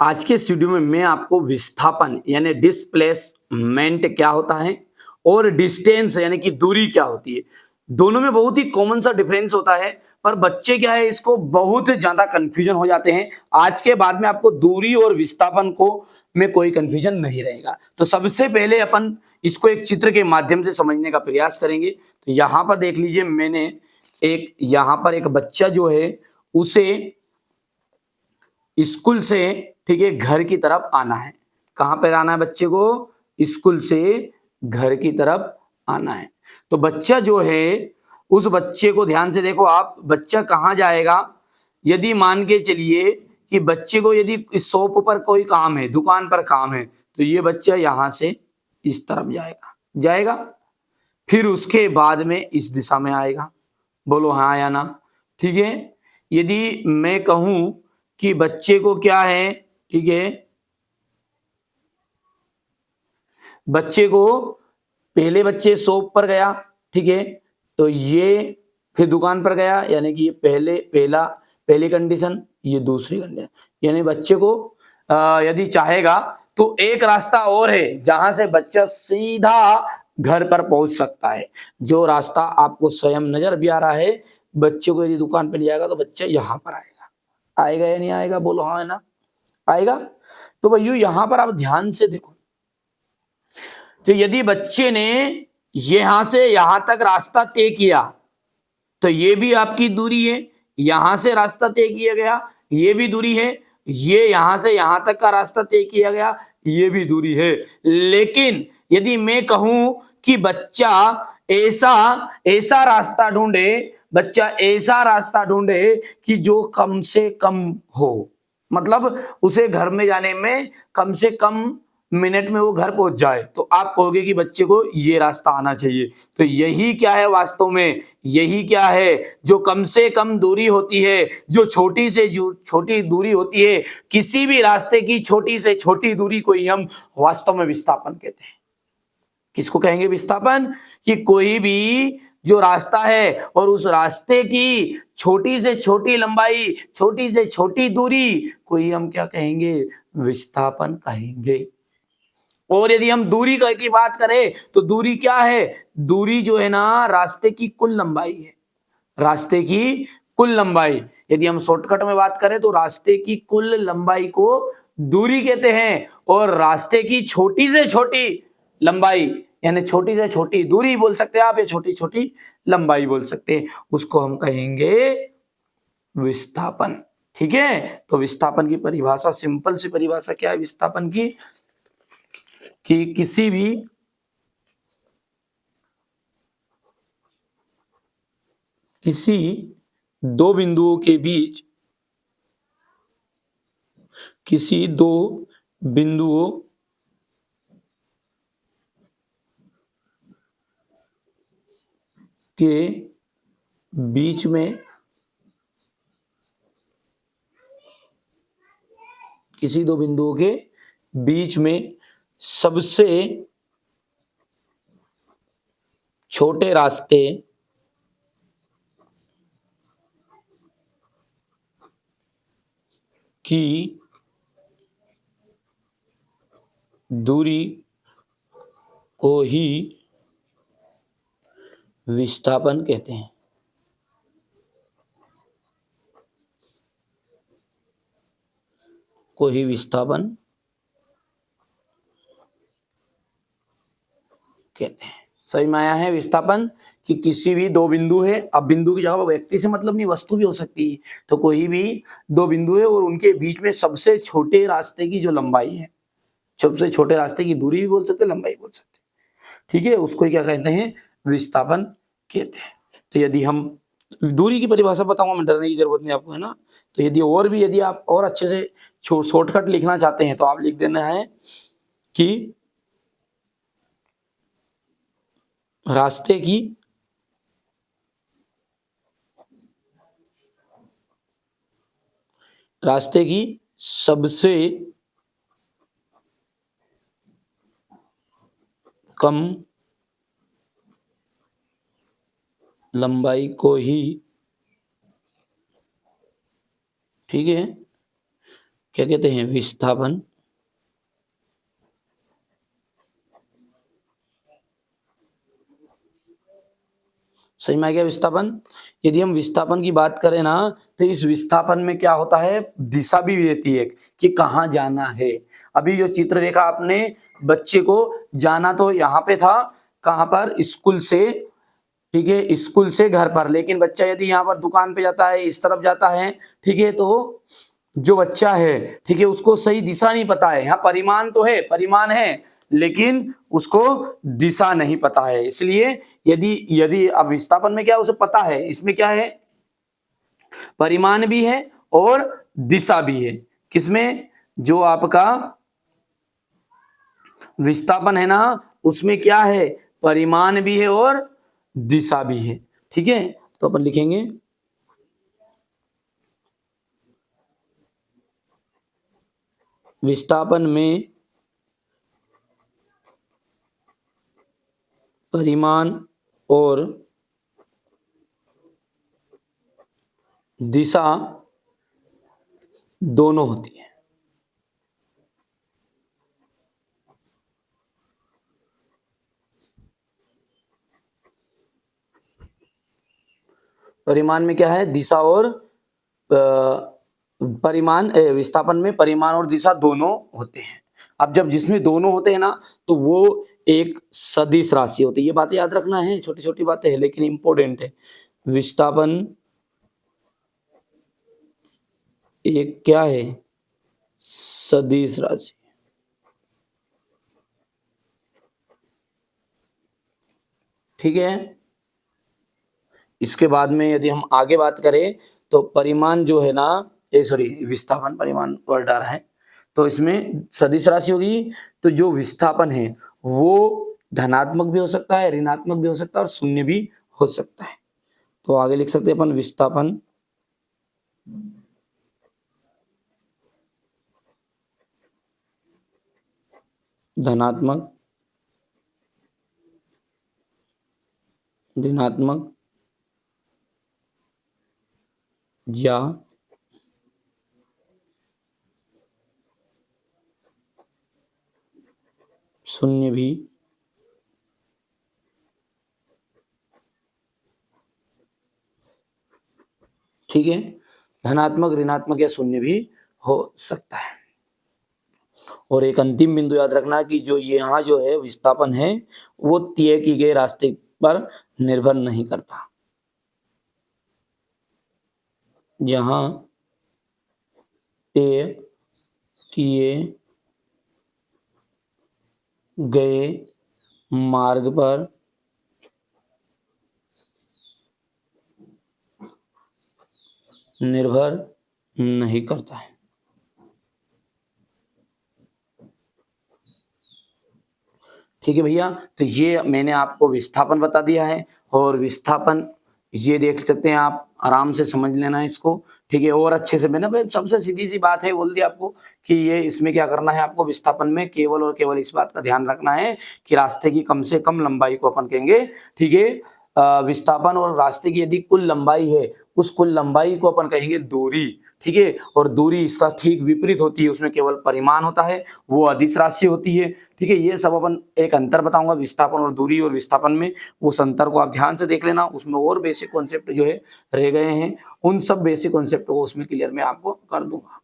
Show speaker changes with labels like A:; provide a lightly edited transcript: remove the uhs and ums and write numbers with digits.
A: आज के इस वीडियो में मैं आपको विस्थापन यानी डिस्प्लेसमेंट क्या होता है और डिस्टेंस यानी कि दूरी क्या होती है, दोनों में बहुत ही कॉमन सा डिफरेंस होता है। पर बच्चे क्या है, इसको बहुत ज्यादा कंफ्यूजन हो जाते हैं। आज के बाद में आपको दूरी और विस्थापन को में कोई कंफ्यूजन नहीं रहेगा। तो सबसे पहले अपन इसको एक चित्र के माध्यम से समझने का प्रयास करेंगे। तो यहाँ पर देख लीजिए, मैंने यहाँ पर एक बच्चा जो है उसे स्कूल से, ठीक है, घर की तरफ आना है। कहाँ पर आना है बच्चे को? स्कूल से घर की तरफ आना है। तो बच्चा जो है, उस बच्चे को ध्यान से देखो आप, बच्चा कहाँ जाएगा? यदि मान के चलिए कि बच्चे को यदि इस शॉप पर कोई काम है, दुकान पर काम है, तो ये बच्चा यहाँ से इस तरफ जाएगा, फिर उसके बाद में इस दिशा में आएगा। बोलो हाँ या ना? ठीक है। यदि मैं कहूं कि बच्चे को क्या है, ठीक है, बच्चे को पहले बच्चे शॉप पर गया, ठीक है, तो ये फिर दुकान पर गया, यानी कि ये पहली कंडीशन, ये दूसरी कंडीशन। यानी बच्चे को यदि चाहेगा तो एक रास्ता और है जहां से बच्चा सीधा घर पर पहुंच सकता है। जो रास्ता आपको स्वयं नजर भी आ रहा है, बच्चे को यदि दुकान पर ले जाएगा तो बच्चा यहाँ पर आएगा या नहीं आएगा? बोलो हाँ है ना? आएगा। तो भैया यहाँ पर आप ध्यान से देखो, तो यदि बच्चे ने यहां से यहां तक रास्ता तय किया, तो ये भी आपकी दूरी है। यहां से रास्ता तय किया गया, ये भी दूरी है। ये यहां से यहां तक का रास्ता तय किया गया, ये भी दूरी है। लेकिन यदि मैं कहूं कि बच्चा ऐसा ऐसा रास्ता ढूंढे, बच्चा ऐसा रास्ता ढूंढे कि जो कम से कम हो, मतलब उसे घर में जाने में कम से कम मिनट में वो घर पहुंच जाए, तो आप कहोगे कि बच्चे को ये रास्ता आना चाहिए। तो यही क्या है वास्तव में? यही क्या है? जो कम से कम दूरी होती है, जो छोटी से छोटी दूरी होती है, किसी भी रास्ते की छोटी से छोटी दूरी को ही हम वास्तव में विस्थापन कहते हैं। किसको कहेंगे विस्थापन? कि कोई भी जो रास्ता है और उस रास्ते की छोटी से छोटी लंबाई, छोटी से छोटी दूरी को ही हम क्या कहेंगे? विस्थापन कहेंगे। और यदि हम दूरी की बात करें, तो दूरी क्या है? दूरी जो है ना, रास्ते की कुल लंबाई है। रास्ते की कुल लंबाई, यदि हम शॉर्टकट में बात करें तो रास्ते की कुल लंबाई को दूरी कहते हैं। और रास्ते की छोटी से छोटी लंबाई, यानी छोटी से छोटी दूरी बोल सकते हैं आप, या छोटी छोटी लंबाई बोल सकते हैं, उसको हम कहेंगे विस्थापन। ठीक है। तो विस्थापन की परिभाषा, सिंपल सी परिभाषा क्या है विस्थापन की? कि किसी भी दो बिंदुओं के बीच, किसी दो बिंदुओं के बीच में, किसी दो बिंदुओं के बीच में सबसे छोटे रास्ते की दूरी को ही विस्थापन कहते हैं। को ही विस्थापन कहते हैं। समझ में आया है? विस्थापन कि किसी भी दो बिंदु है, अब बिंदु की जगह पर व्यक्ति से मतलब नहीं, वस्तु भी हो सकती है। तो कोई भी दो बिंदु है और उनके बीच में सबसे छोटे रास्ते की जो लंबाई है, सबसे छोटे रास्ते की दूरी भी बोल सकते हैं, लंबाई बोल सकते हैं, ठीक है, उसको क्या कहते हैं? विस्थापन कहते हैं। तो यदि हम दूरी की परिभाषा बताऊंगा, मैं, डरने की जरूरत नहीं आपको, है ना? तो यदि आप और अच्छे से शॉर्टकट लिखना चाहते हैं तो आप लिख देना है कि रास्ते की सबसे कम लंबाई को ही, ठीक है, क्या कहते हैं, विस्थापन। सही में आ गया विस्थापन। यदि हम विस्थापन की बात करें ना, तो इस विस्थापन में क्या होता है, दिशा भी रहती है कि कहाँ जाना है। अभी जो चित्र देखा आपने, बच्चे को जाना तो यहाँ पे था, कहाँ पर, स्कूल से, ठीक है, स्कूल से घर पर। लेकिन बच्चा यदि यहाँ पर दुकान पे जाता है, इस तरफ जाता है, ठीक है, तो जो बच्चा है, ठीक है, उसको सही दिशा नहीं पता है। यहाँ परिमाण तो है, परिमाण है, लेकिन उसको दिशा नहीं पता है। इसलिए यदि यदि अब विस्थापन में क्या, उसे पता है, इसमें क्या है, परिमाण भी है और दिशा भी है। किसमें, जो आपका विस्थापन है ना, उसमें क्या है, परिमाण भी है और दिशा भी है। ठीक है, तो अपन लिखेंगे विस्थापन में परिमाण और दिशा दोनों होती है। परिमाण में क्या है, दिशा और परिमाण, विस्थापन में परिमाण और दिशा दोनों होते हैं। अब जब जिसमें दोनों होते हैं ना, तो वो एक सदिश राशि होती है। ये बातें याद रखना है, छोटी छोटी बातें हैं लेकिन इंपॉर्टेंट है। विस्थापन एक क्या है, सदिश राशि। ठीक है, इसके बाद में यदि हम आगे बात करें, तो परिमाण जो है ना, सॉरी, विस्थापन, परिमाण वर्ड आ रहा है, तो इसमें सदिश राशि होगी। तो जो विस्थापन है वो धनात्मक भी हो सकता है, ऋणात्मक भी हो सकता है और शून्य भी हो सकता है। तो आगे लिख सकते हैं अपन, विस्थापन धनात्मक, ऋणात्मक या शून्य भी ठीक है, धनात्मक, ऋणात्मक या शून्य भी हो सकता है। और एक अंतिम बिंदु याद रखना कि जो यहाँ जो है विस्थापन है, वो तय की गए रास्ते पर निर्भर नहीं करता। यहाँ तय किए गए मार्ग पर निर्भर नहीं करता है। ठीक है भैया, तो ये मैंने आपको विस्थापन बता दिया है। और विस्थापन ये देख सकते हैं आप, आराम से समझ लेना है इसको। ठीक है, और अच्छे से, मैंने भाई सबसे सीधी सी बात है बोल दी आपको कि ये इसमें क्या करना है, आपको विस्थापन में केवल और केवल इस बात का ध्यान रखना है कि रास्ते की कम से कम लंबाई को अपन कहेंगे। ठीक है, विस्थापन और रास्ते की यदि कुल लंबाई है, उस कुल लंबाई को अपन कहेंगे दूरी। ठीक है, और दूरी इसका ठीक विपरीत होती है, उसमें केवल परिमाण होता है, वो अदिश राशि होती है। ठीक है, ये सब अपन एक अंतर बताऊंगा विस्थापन और दूरी और विस्थापन में, उस अंतर को आप ध्यान से देख लेना। उसमें और बेसिक कॉन्सेप्ट जो है रह गए हैं, उन सब बेसिक कॉन्सेप्ट को उसमें क्लियर मैं आपको कर दूंगा।